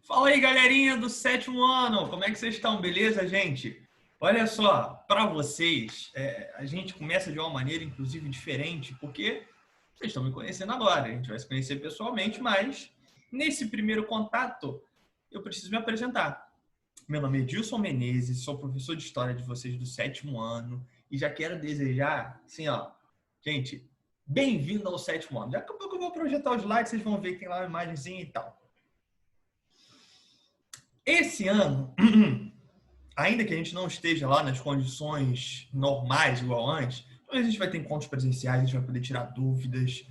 Fala aí, galerinha do sétimo ano! Como é que vocês estão? Beleza, gente? Olha só, para vocês, a gente começa de uma maneira, inclusive, diferente, porque vocês estão me conhecendo agora. A gente vai se conhecer pessoalmente, mas nesse primeiro contato, eu preciso me apresentar. Meu nome é Edilson Menezes, sou professor de História de vocês do sétimo ano e já quero desejar, assim, ó, gente, bem-vindo ao sétimo ano. Daqui a pouco eu vou projetar os slides, vocês vão ver que tem lá uma imagenzinha e tal. Esse ano, ainda que a gente não esteja lá nas condições normais, igual antes, a gente vai ter encontros presenciais, a gente vai poder tirar dúvidas,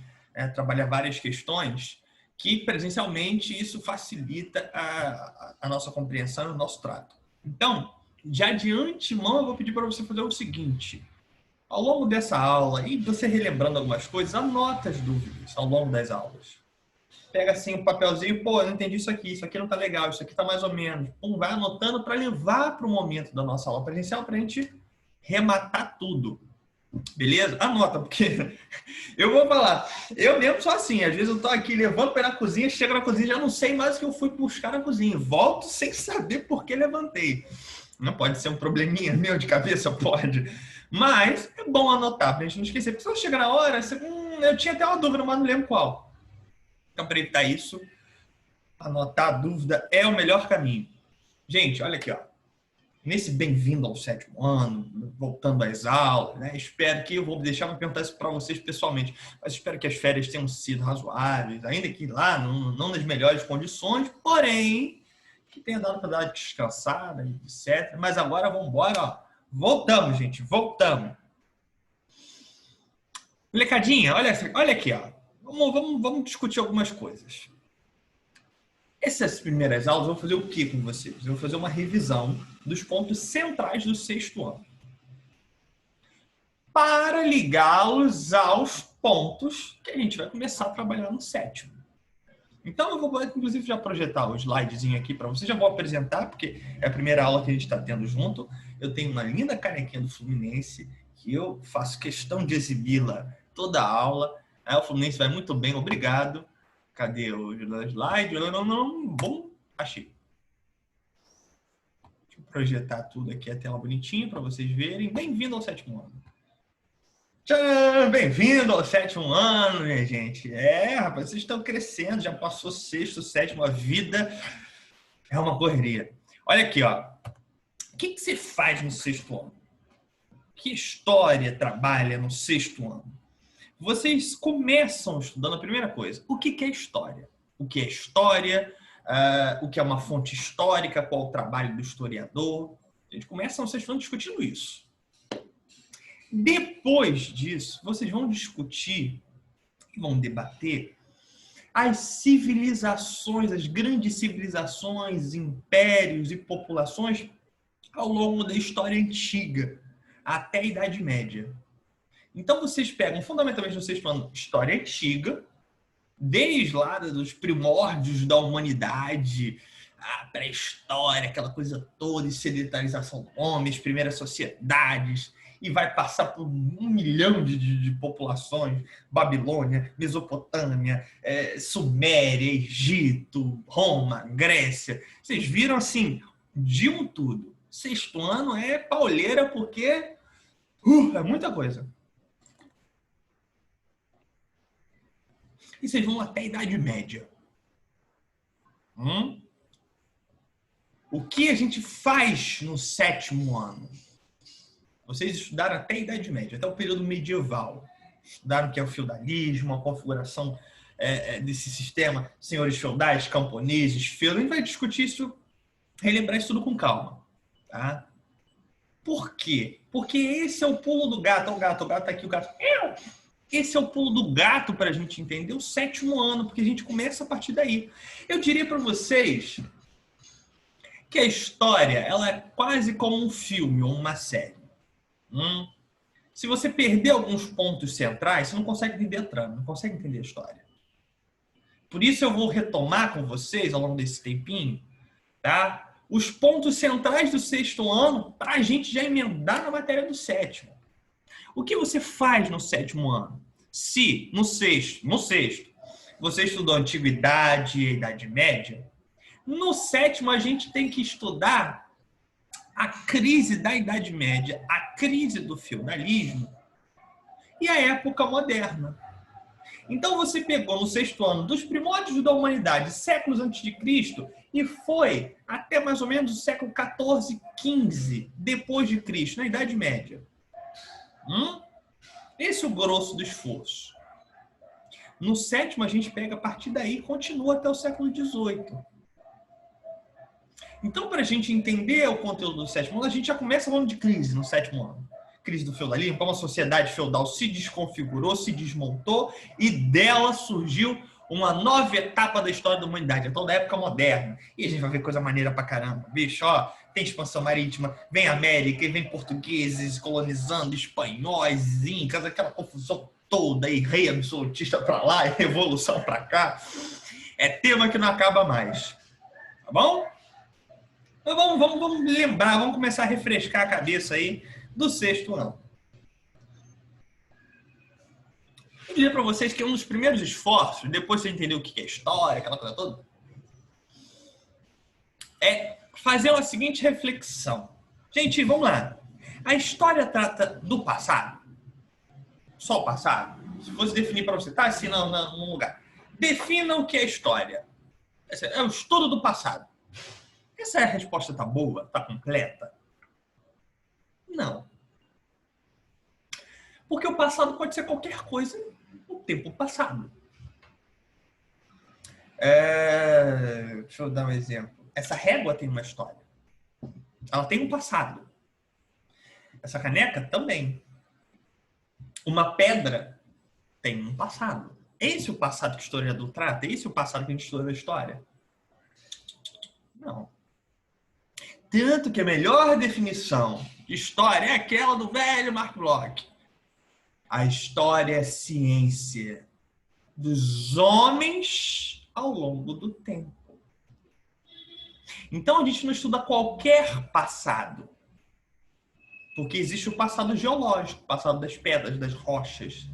trabalhar várias questões, que presencialmente isso facilita a nossa compreensão e o nosso trato. Então, já de antemão, eu vou pedir para você fazer o seguinte: ao longo dessa aula, e você relembrando algumas coisas, anota as dúvidas ao longo das aulas. Pega assim um papelzinho, pô, eu não entendi isso aqui não tá legal, isso aqui tá mais ou menos. Pum, vai anotando para levar para o momento da nossa aula presencial para a gente rematar tudo. Beleza? Anota, porque eu vou falar, eu mesmo sou assim, às vezes eu tô aqui levando para ir na cozinha, chego na cozinha, já não sei mais o que eu fui buscar na cozinha, volto sem saber por que levantei. Não pode ser um probleminha meu de cabeça? Pode. Mas é bom anotar pra gente não esquecer, porque se eu chegar na hora, eu tinha até uma dúvida, mas não lembro qual. Então, para evitar isso, anotar a dúvida é o melhor caminho. Gente, olha aqui, ó. Nesse bem-vindo ao sétimo ano, voltando às aulas, né? Espero que eu vou deixar para perguntar isso para vocês pessoalmente, mas espero que as férias tenham sido razoáveis, ainda que lá não nas melhores condições, porém que tenha dado para dar uma descansada, etc. Mas agora vamos embora, ó. Voltamos, gente, voltamos. Molecadinha, olha aqui, ó. Vamos discutir algumas coisas. Essas primeiras aulas eu vou fazer o que com vocês? Eu vou fazer uma revisão dos pontos centrais do sexto ano, para ligá-los aos pontos que a gente vai começar a trabalhar no sétimo. Então eu vou, inclusive, já projetar o slidezinho aqui para vocês, já vou apresentar, porque é a primeira aula que a gente está tendo junto. Eu tenho uma linda canequinha do Fluminense, que eu faço questão de exibi-la toda a aula. O Fluminense vai muito bem, obrigado. Cadê o slide? Bom, achei. Deixa eu projetar tudo aqui, a tela bonitinha para vocês verem. Bem-vindo ao sétimo ano. Tcharam! Bem-vindo ao sétimo ano, minha gente. Rapaz, vocês estão crescendo, já passou sexto, sétimo, a vida é uma correria. Olha aqui, ó. O que você faz no sexto ano? Que história trabalha no sexto ano? Vocês começam estudando a primeira coisa. O que é história? O que é história? O que é uma fonte histórica? Qual o trabalho do historiador? A gente começa no sexto ano discutindo isso. Depois disso, vocês vão discutir e vão debater as civilizações, as grandes civilizações, impérios e populações ao longo da história antiga, até a Idade Média. Então, vocês pegam, fundamentalmente, no sexto ano, história antiga, desde lá dos primórdios da humanidade, a pré-história, aquela coisa toda, sedentarização do homem, as primeiras sociedades, e vai passar por 1 milhão de populações, Babilônia, Mesopotâmia, Suméria, Egito, Roma, Grécia. Vocês viram, assim, de um tudo. Sexto ano é pauleira porque é muita coisa. E vocês vão até a Idade Média. O que a gente faz no sétimo ano? Vocês estudaram até a Idade Média, até o período medieval. Estudaram o que é o feudalismo, a configuração desse sistema, senhores feudais, camponeses, feudos. A gente vai discutir isso, relembrar isso tudo com calma. Tá? Por quê? Porque esse é o pulo do gato. O gato tá aqui, o gato... Esse é o pulo do gato para a gente entender o sétimo ano, porque a gente começa a partir daí. Eu diria para vocês que a história ela é quase como um filme ou uma série. Se você perder alguns pontos centrais, você não consegue entender a trama, não consegue entender a história. Por isso eu vou retomar com vocês, ao longo desse tempinho, tá? Os pontos centrais do sexto ano para a gente já emendar na matéria do sétimo. O que você faz no sétimo ano? Se no sexto você estudou a Antiguidade e a Idade Média, No sétimo, a gente tem que estudar a crise da Idade Média, a crise do feudalismo e a época moderna. Então você pegou no sexto ano dos primórdios da humanidade, séculos antes de Cristo, e foi até mais ou menos o século 14, 15 depois de Cristo, na Idade Média. Esse é o grosso do esforço. No sétimo, a gente pega a partir daí e continua até o século 18. Então, para a gente entender o conteúdo do sétimo ano, a gente já começa falando de crise no sétimo ano. Crise do feudalismo, como a sociedade feudal se desconfigurou, se desmontou e dela surgiu uma nova etapa da história da humanidade, então da época moderna. E a gente vai ver coisa maneira pra caramba. Bicho, ó, tem expansão marítima, vem América, e vem portugueses colonizando, espanhóis, incas, aquela confusão toda, e rei absolutista pra lá, e revolução pra cá. É tema que não acaba mais. Tá bom? Então vamos lembrar, vamos começar a refrescar a cabeça aí do sexto ano. Vou dizer para vocês que um dos primeiros esforços, depois você entender o que é história, aquela coisa toda, é fazer a seguinte reflexão. Gente, vamos lá. A história trata do passado? Só o passado? Se fosse definir para você, tá assim num lugar. Defina o que é história. É o estudo do passado. Essa resposta tá boa? Tá completa? Não. Porque o passado pode ser qualquer coisa no tempo passado. Deixa eu dar um exemplo. Essa régua tem uma história. Ela tem um passado. Essa caneca também. Uma pedra tem um passado. Esse é o passado que o historiador trata? Esse é o passado que a gente estuda na história? Não. Tanto que a melhor definição de história é aquela do velho Mark Bloch. A história é a ciência dos homens ao longo do tempo. Então a gente não estuda qualquer passado. Porque existe o passado geológico, o passado das pedras, das rochas.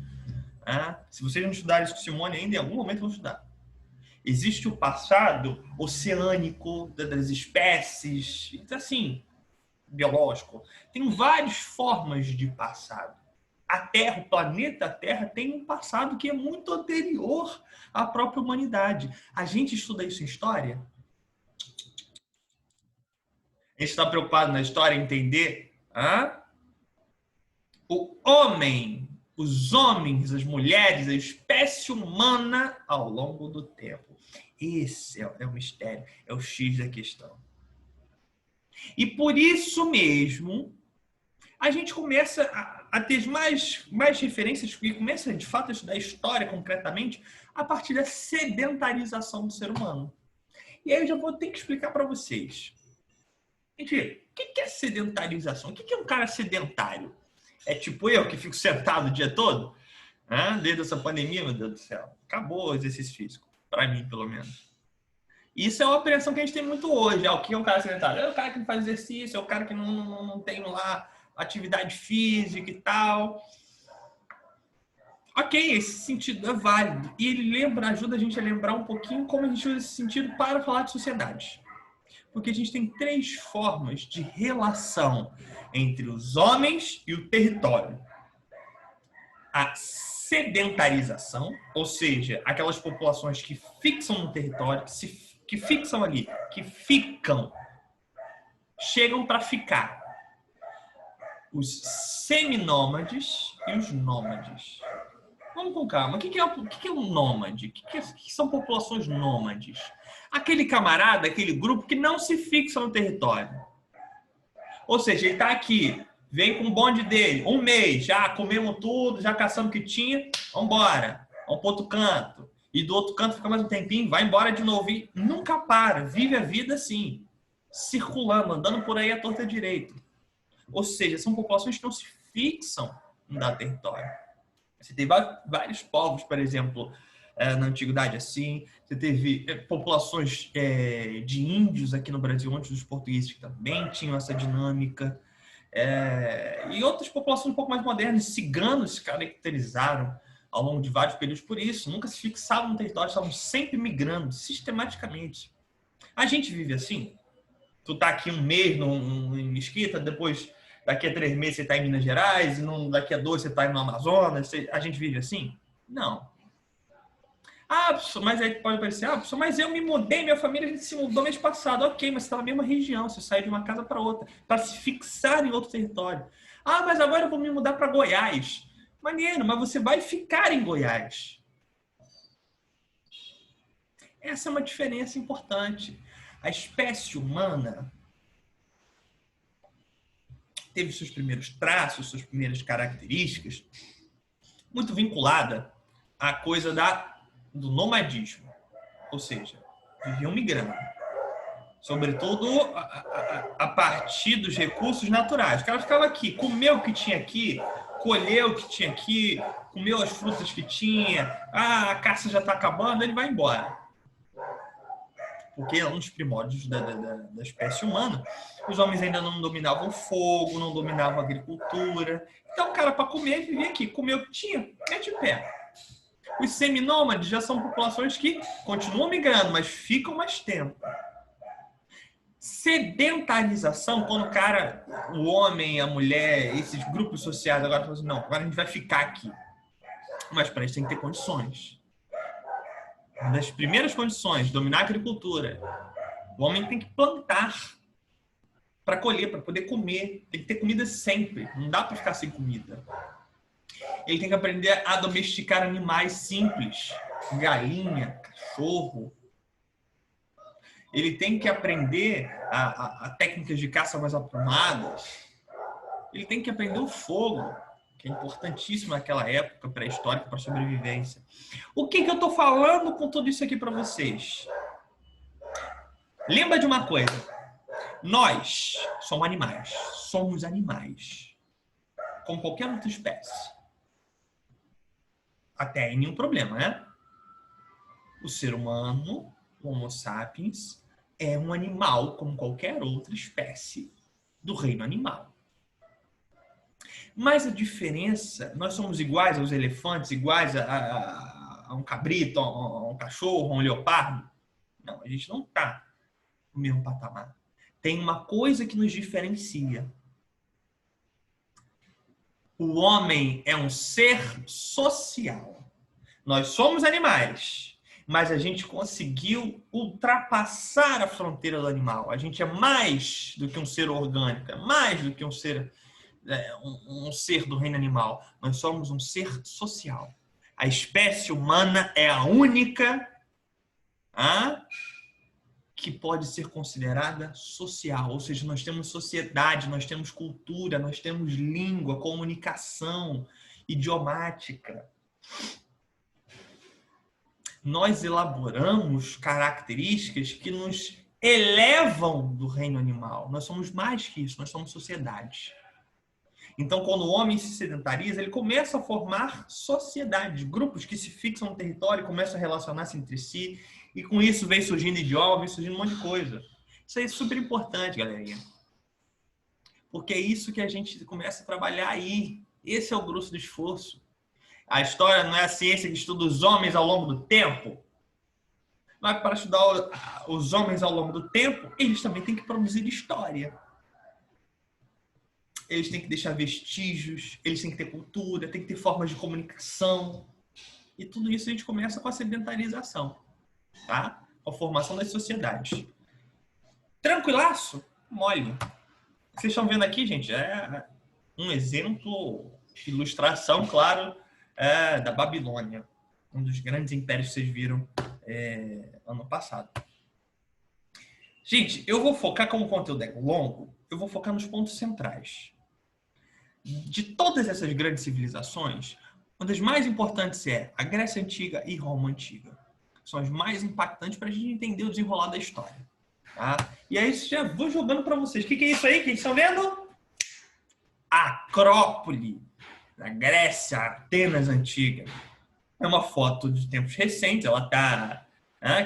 Se vocês não estudarem isso com Simone ainda, em algum momento vão estudar. Existe o passado oceânico das espécies, assim, biológico. Tem várias formas de passado. A Terra, o planeta Terra, tem um passado que é muito anterior à própria humanidade. A gente estuda isso em história? A gente está preocupado na história em entender o homem, os homens, as mulheres, a espécie humana ao longo do tempo. Esse é o mistério, é o X da questão. E por isso mesmo, a gente começa a ter mais referências e começa, de fato, a estudar a história concretamente a partir da sedentarização do ser humano. E aí eu já vou ter que explicar para vocês. Gente, o que é sedentarização? O que é um cara sedentário? É tipo eu, que fico sentado o dia todo? Desde essa pandemia, meu Deus do céu. Acabou o exercício físico. Para mim, pelo menos. Isso é uma apreensão que a gente tem muito hoje. O que é um cara sedentário? É o cara que não faz exercício, é o cara que não tem lá atividade física e tal. Ok, esse sentido é válido. E ele ajuda a gente a lembrar um pouquinho como a gente usa esse sentido para falar de sociedade. Porque a gente tem 3 formas de relação entre os homens e o território. A sedentarização, ou seja, aquelas populações que fixam no território, que fixam ali, que ficam, chegam para ficar. Os seminômades e os nômades. Vamos com calma. O que é um nômade? O que são populações nômades? Aquele camarada, aquele grupo que não se fixa no território. Ou seja, ele está aqui, vem com o bonde dele, 1 mês, já comemos tudo, já caçamos o que tinha, vamos embora, vamos para outro canto. E do outro canto fica mais um tempinho, vai embora de novo e nunca para, vive a vida assim, circulando, andando por aí à torta direito. Ou seja, são populações que não se fixam no dado território. Você tem vários povos, por exemplo, na antiguidade assim. Você teve populações de índios aqui no Brasil, antes dos portugueses, que também tinham essa dinâmica. E outras populações um pouco mais modernas, ciganos, se caracterizaram ao longo de vários períodos por isso. Nunca se fixavam no território, estavam sempre migrando, sistematicamente. A gente vive assim. Tu tá aqui um mês em Mesquita, depois daqui a 3 meses você tá em Minas Gerais, e daqui a 2 você tá no Amazonas. A gente vive assim? Não. Ah, professor, mas aí pode parecer, professor, mas eu me mudei, minha família a gente se mudou mês passado. Ok, mas você está na mesma região, você sai de uma casa para outra, para se fixar em outro território. Ah, mas agora eu vou me mudar para Goiás. Maneiro, mas você vai ficar em Goiás. Essa é uma diferença importante. A espécie humana teve seus primeiros traços, suas primeiras características, muito vinculada à coisa do nomadismo. Ou seja, viviam migrando. Sobretudo a partir dos recursos naturais. O cara ficava aqui, comeu o que tinha aqui, colheu o que tinha aqui, comeu as frutas que tinha, a caça já está acabando, ele vai embora. Porque é um dos primórdios da espécie humana. Os homens ainda não dominavam o fogo, não dominavam a agricultura. Então o cara, para comer, vivia aqui, comeu o que tinha, mete o pé. Os seminômades já são populações que continuam migrando, mas ficam mais tempo. Sedentarização, quando o cara, o homem, a mulher, esses grupos sociais agora falam assim, não, agora a gente vai ficar aqui. Mas para isso tem que ter condições. Uma das primeiras condições, dominar a agricultura. O homem tem que plantar para colher, para poder comer. Tem que ter comida sempre. Não dá para ficar sem comida. Ele tem que aprender a domesticar animais simples. Galinha, cachorro. Ele tem que aprender a técnicas de caça mais aprumadas. Ele tem que aprender o fogo, que é importantíssimo naquela época pré-histórica para a sobrevivência. O que eu estou falando com tudo isso aqui para vocês? Lembra de uma coisa. Nós somos animais. Somos animais. Como qualquer outra espécie. Até aí nenhum problema, né? O ser humano, o Homo sapiens, é um animal como qualquer outra espécie do reino animal. Mas a diferença, nós somos iguais aos elefantes, iguais a um cabrito, a um cachorro, a um leopardo? Não, a gente não está no mesmo patamar. Tem uma coisa que nos diferencia. O homem é um ser social. Nós somos animais, mas a gente conseguiu ultrapassar a fronteira do animal. A gente é mais do que um ser orgânico, é mais do que um ser do reino animal. Nós somos um ser social. A espécie humana é a única que pode ser considerada social. Ou seja, nós temos sociedade, nós temos cultura, nós temos língua, comunicação idiomática. Nós elaboramos características que nos elevam do reino animal. Nós somos mais que isso, nós somos sociedade. Então, quando o homem se sedentariza, ele começa a formar sociedades, grupos que se fixam no território, começam a relacionar-se entre si, e com isso vem surgindo idioma, vem surgindo um monte de coisa. Isso aí é super importante, galerinha. Porque é isso que a gente começa a trabalhar aí. Esse é o grosso do esforço. A história não é a ciência que estuda os homens ao longo do tempo. Mas para estudar os homens ao longo do tempo, eles também têm que produzir história. Eles têm que deixar vestígios, eles têm que ter cultura, têm que ter formas de comunicação. E tudo isso a gente começa com a sedentarização, tá? Com a formação das sociedades. Tranquilaço? Mole. O que vocês estão vendo aqui, gente, é um exemplo, ilustração, claro, da Babilônia. Um dos grandes impérios que vocês viram ano passado. Gente, eu vou focar, como o conteúdo é longo, eu vou focar nos pontos centrais. De todas essas grandes civilizações, uma das mais importantes é a Grécia Antiga e Roma Antiga. São as mais impactantes para a gente entender o desenrolar da história. Tá? E aí, já vou jogando para vocês. O que é isso aí que vocês estão vendo? Acrópole, da Grécia, Atenas Antiga. É uma foto de tempos recentes, ela está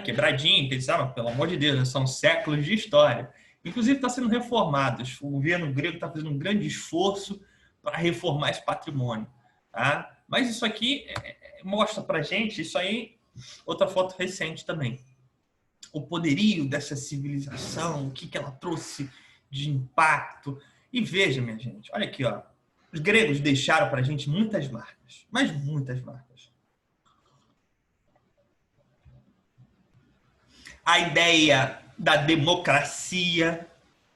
quebradinha, pensava, pelo amor de Deus, são séculos de história. Inclusive está sendo reformado. O governo grego está fazendo um grande esforço para reformar esse patrimônio. Tá? Mas isso aqui mostra para gente, isso aí, outra foto recente também. o poderio dessa civilização, o que ela trouxe de impacto. E veja, minha gente, olha aqui, ó. Os gregos deixaram para a gente muitas marcas, mas muitas marcas. A ideia da democracia,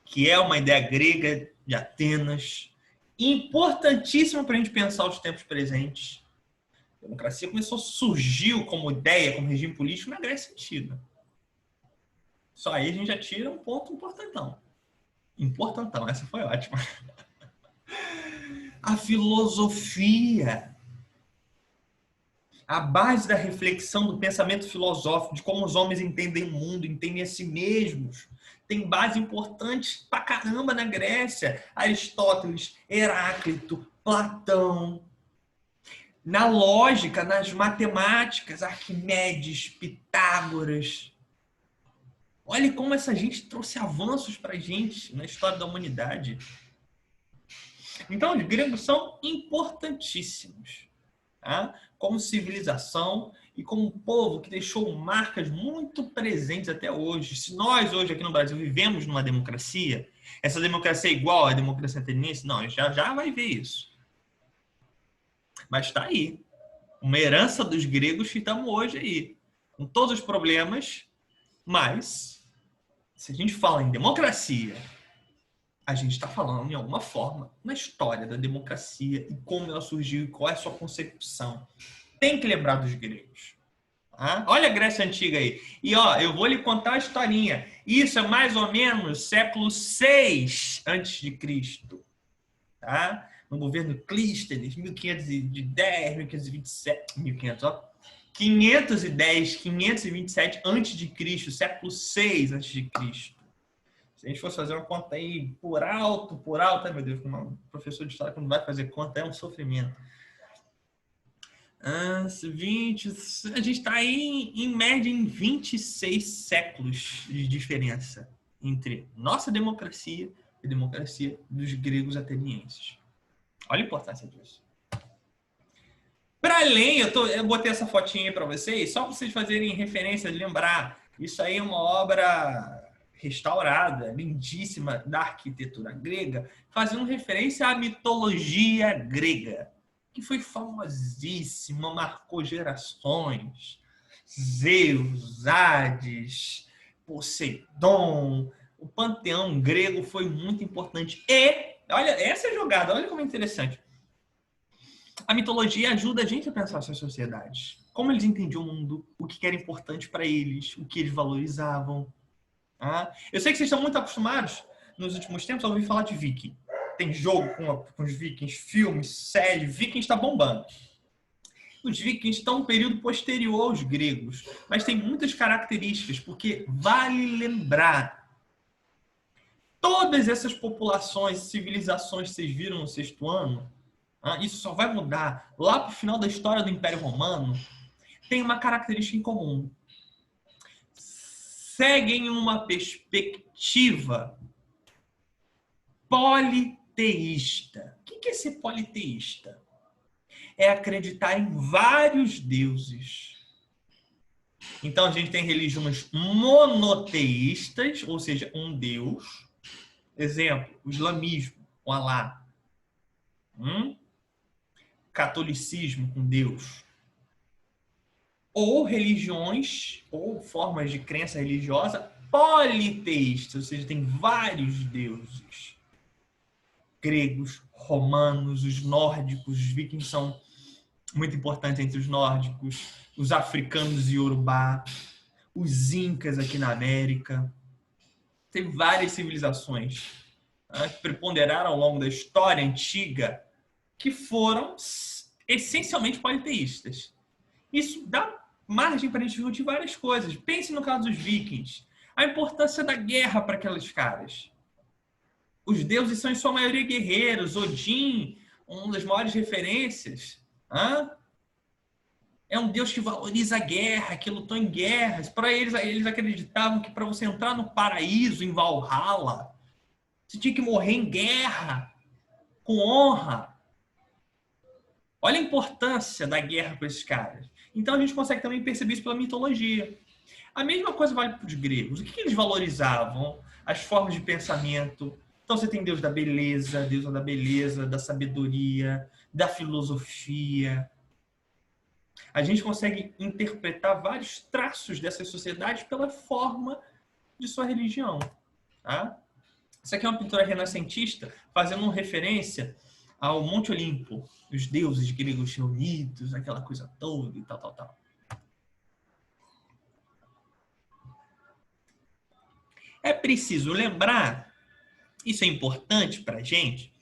que é uma ideia grega de Atenas, importantíssima para a gente pensar os tempos presentes. A democracia surgiu como ideia, como regime político na Grécia Antiga. Só aí a gente já tira um ponto importantão. Importantão, essa foi ótima. A filosofia. A base da reflexão do pensamento filosófico, de como os homens entendem o mundo, entendem a si mesmos. Tem base importante pra caramba na Grécia. Aristóteles, Heráclito, Platão. Na lógica, nas matemáticas, Arquimedes, Pitágoras. Olha como essa gente trouxe avanços pra gente na história da humanidade. Então, os gregos são importantíssimos, tá? Como civilização e como povo que deixou marcas muito presentes até hoje. Se nós hoje aqui no Brasil vivemos numa democracia, essa democracia é igual à democracia ateniense? Não, já vai ver isso. Mas está aí. Uma herança dos gregos que estamos hoje aí. Com todos os problemas, mas se a gente fala em democracia, a gente está falando, em alguma forma, na história da democracia e como ela surgiu e qual é a sua concepção. Tem que lembrar dos gregos. Tá? Olha a Grécia Antiga aí. E ó, eu vou lhe contar a historinha. Isso é mais ou menos século VI a.C. Tá? No governo Clístenes, 1510, 1527, 1500, ó. 510, 527 a.C., século VI a.C. Se a gente fosse fazer uma conta aí por alto, ai meu Deus, um professor de história quando vai fazer conta é um sofrimento. 20, a gente está aí em média em 26 séculos de diferença entre nossa democracia e a democracia dos gregos atenienses. Olha a importância disso. Para além, eu botei essa fotinha aí para vocês, só para vocês fazerem referência, lembrar. Isso aí é uma obra restaurada, lindíssima, da arquitetura grega, fazendo referência à mitologia grega, que foi famosíssima, marcou gerações. Zeus, Hades, Poseidon, o panteão grego foi muito importante. E, olha, essa é jogada, olha como é interessante. A mitologia ajuda a gente a pensar suas sociedades. Como eles entendiam o mundo, o que era importante para eles, o que eles valorizavam. Eu sei que vocês estão muito acostumados, nos últimos tempos, a ouvir falar de viking. Tem jogo com os vikings, filmes, série. Vikings está bombando. Os vikings estão um período posterior aos gregos, mas tem muitas características, porque vale lembrar, todas essas populações, civilizações que vocês viram no sexto ano, isso só vai mudar lá para o final da história do Império Romano, tem uma característica em comum. Seguem uma perspectiva politeísta. O que é ser politeísta? É acreditar em vários deuses. Então, a gente tem religiões monoteístas, ou seja, um deus. Exemplo, o islamismo, o Alá. Catolicismo, um deus. Ou religiões, ou formas de crença religiosa politeístas, ou seja, tem vários deuses. Gregos, romanos, os nórdicos, os vikings são muito importantes entre os nórdicos, os africanos e Yorubá, os incas aqui na América. Tem várias civilizações que preponderaram ao longo da história antiga que foram essencialmente politeístas. Isso dá margem para a gente discutir várias coisas. Pense no caso dos vikings. A importância da guerra para aqueles caras. Os deuses são, em sua maioria, guerreiros. Odin, uma das maiores referências. É um deus que valoriza a guerra, que lutou em guerras. Para eles acreditavam que para você entrar no paraíso, em Valhalla, você tinha que morrer em guerra, com honra. Olha a importância da guerra para esses caras. Então a gente consegue também perceber isso pela mitologia. A mesma coisa vale para os gregos. O que eles valorizavam? As formas de pensamento. Então você tem Deus da beleza, deusa da beleza, da sabedoria, da filosofia. A gente consegue interpretar vários traços dessas sociedades pela forma de sua religião. Tá? Isso aqui é uma pintura renascentista fazendo uma referência ao Monte Olimpo, os deuses gregos reunidos, aquela coisa toda e tal. É preciso lembrar, isso é importante para a gente.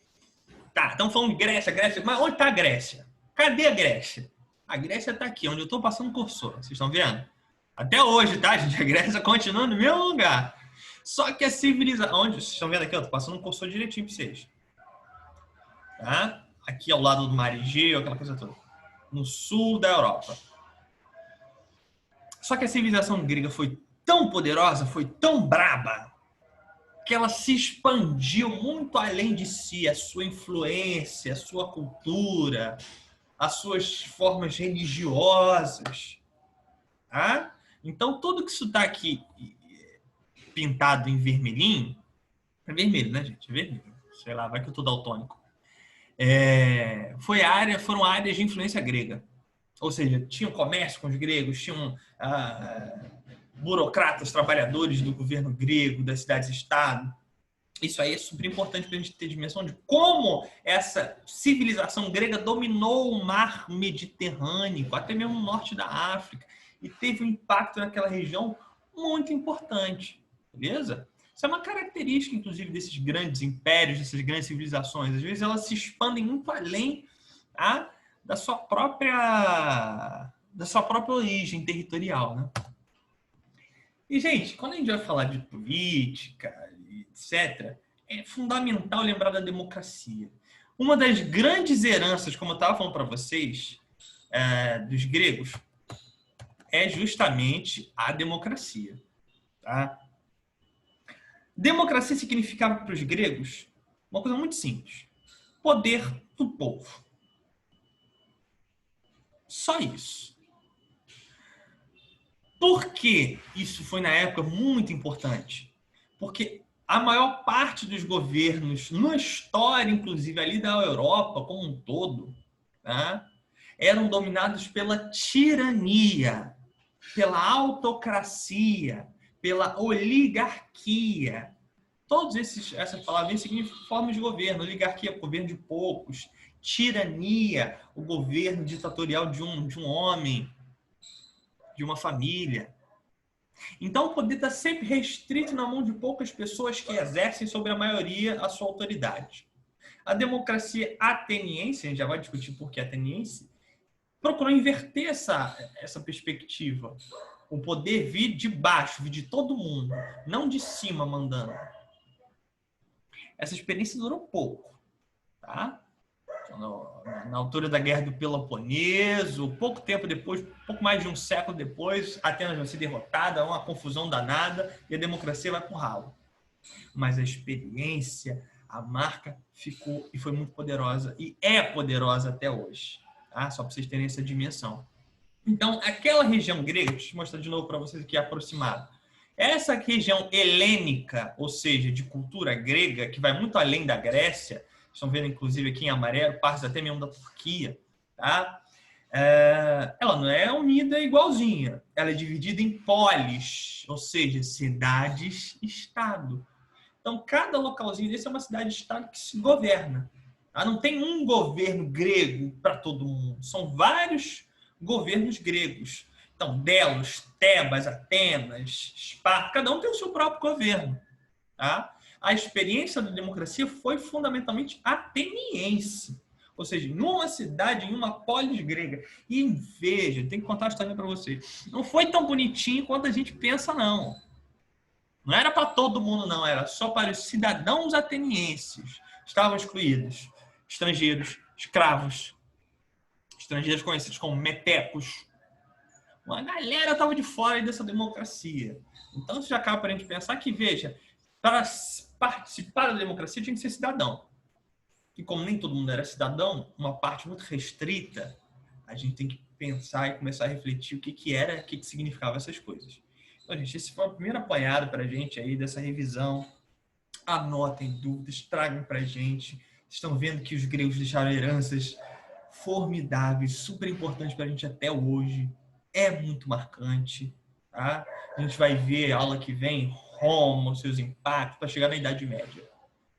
Tá, estamos falando de Grécia, mas onde está a Grécia? Cadê a Grécia? A Grécia está aqui, onde eu estou passando o cursor. Vocês estão vendo? Até hoje, tá, gente? A Grécia continua no mesmo lugar. Só que a civilização... Onde? Vocês estão vendo aqui? Eu estou passando um cursor direitinho para vocês. Tá? Aqui ao lado do Mar Egeu, aquela coisa toda. No sul da Europa. Só que a civilização grega foi tão poderosa, foi tão braba, que ela se expandiu muito além de si, a sua influência, a sua cultura, as suas formas religiosas. Tá? Então, tudo que isso está aqui pintado em vermelhinho, é vermelho, né, gente? É vermelho. Sei lá, vai que eu tô daltônico. Foram áreas de influência grega. Ou seja, tinham comércio com os gregos, tinham burocratas, trabalhadores do governo grego, das cidades-estado. Isso aí é super importante para a gente ter dimensão de como essa civilização grega dominou o mar Mediterrâneo, até mesmo o norte da África, e teve um impacto naquela região muito importante. Beleza? Isso é uma característica, inclusive, desses grandes impérios, dessas grandes civilizações. Às vezes elas se expandem muito além da sua própria origem territorial, né? E, gente, quando a gente vai falar de política, etc., é fundamental lembrar da democracia. Uma das grandes heranças, como eu estava falando para vocês, dos gregos, é justamente a democracia. Tá? Democracia significava para os gregos uma coisa muito simples: poder do povo. Só isso. Por que isso foi, na época, muito importante? Porque a maior parte dos governos, na história, inclusive, ali da Europa como um todo, tá, eram dominados pela tirania, pela autocracia, pela oligarquia. Todas essas palavras significam formas de governo. Oligarquia, governo de poucos. Tirania, o governo ditatorial de um homem, de uma família. Então, o poder está sempre restrito na mão de poucas pessoas que exercem sobre a maioria a sua autoridade. A democracia ateniense, a gente já vai discutir por que ateniense, procurou inverter essa perspectiva. O poder vir de baixo, vir de todo mundo, não de cima mandando. Essa experiência durou pouco. Tá? Na altura da Guerra do Peloponeso, pouco tempo depois, pouco mais de um século depois, Atenas vai ser derrotada, uma confusão danada e a democracia vai pro ralo. Mas a experiência, a marca ficou e foi muito poderosa e é poderosa até hoje. Tá? Só para vocês terem essa dimensão. Então, aquela região grega, deixa eu mostrar de novo para vocês aqui aproximado. Essa região helênica, ou seja, de cultura grega, que vai muito além da Grécia, estão vendo, inclusive, aqui em amarelo, partes até mesmo da Turquia, tá? Ela não é unida igualzinha. Ela é dividida em polis, ou seja, cidades-estado. Então, cada localzinho desse é uma cidade-estado que se governa. Tá? Não tem um governo grego para todo mundo. São vários governos gregos. Então, Delos, Tebas, Atenas, Esparta, cada um tem o seu próprio governo. Tá? A experiência da democracia foi fundamentalmente ateniense. Ou seja, numa cidade, em uma polis grega. E veja, tem que contar a história para vocês. Não foi tão bonitinho quanto a gente pensa, não. Não era para todo mundo, não. Era só para os cidadãos atenienses. Estavam excluídos. Estrangeiros, escravos. Estrangeiros conhecidos como metecos. Uma galera estava de fora dessa democracia. Então, isso já acaba para a gente pensar que, veja, para participar da democracia tinha que ser cidadão. E como nem todo mundo era cidadão, uma parte muito restrita a gente tem que pensar e começar a refletir o que que era, o que que significava essas coisas. Então, gente, esse foi o primeiro apanhado para a gente aí dessa revisão. Anotem dúvidas, tragam para a gente. Vocês estão vendo que os gregos deixaram heranças formidáveis, super importantes para a gente até hoje. É muito marcante, tá? A gente vai ver a aula que vem, Roma, seus impactos, para chegar na Idade Média.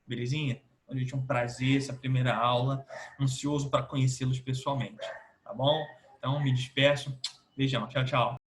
Belezinha? Então, gente, é um prazer essa primeira aula. Ansioso para conhecê-los pessoalmente, tá bom? Então, me despeço. Beijão. Tchau, tchau.